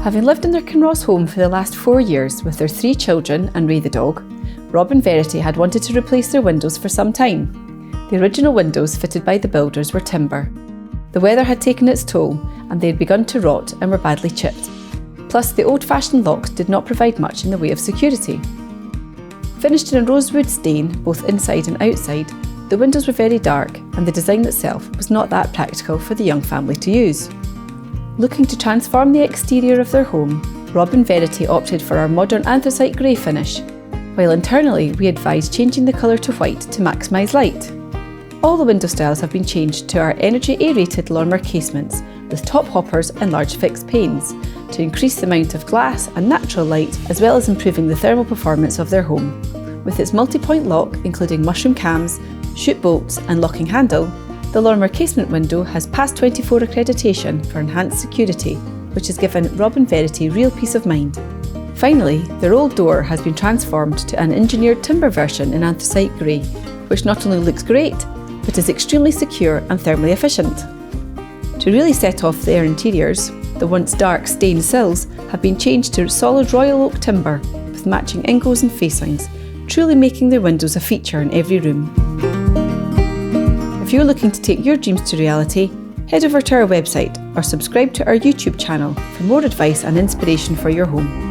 Having lived in their Kinross home for the last 4 years with their 3 children and Ray the dog, Rob and Verity had wanted to replace their windows for some time. The original windows fitted by the builders were timber. The weather had taken its toll and they had begun to rot and were badly chipped. Plus, the old-fashioned locks did not provide much in the way of security. Finished in a rosewood stain, both inside and outside, the windows were very dark and the design itself was not that practical for the young family to use. Looking to transform the exterior of their home, Rob and Verity opted for our modern anthracite grey finish, while internally we advised changing the colour to white to maximise light. All the window styles have been changed to our energy aerated Lorimer casements with top hoppers and large fixed panes to increase the amount of glass and natural light, as well as improving the thermal performance of their home. With its multi-point lock including mushroom cams, chute bolts and locking handle, the Lorimer casement window has PAS 24 accreditation for enhanced security, which has given Rob and Verity real peace of mind. Finally, their old door has been transformed to an engineered timber version in anthracite grey, which not only looks great, but is extremely secure and thermally efficient. To really set off their interiors, the once dark stained sills have been changed to solid royal oak timber with matching ingles and facings, truly making their windows a feature in every room. If you're looking to take your dreams to reality, head over to our website or subscribe to our YouTube channel for more advice and inspiration for your home.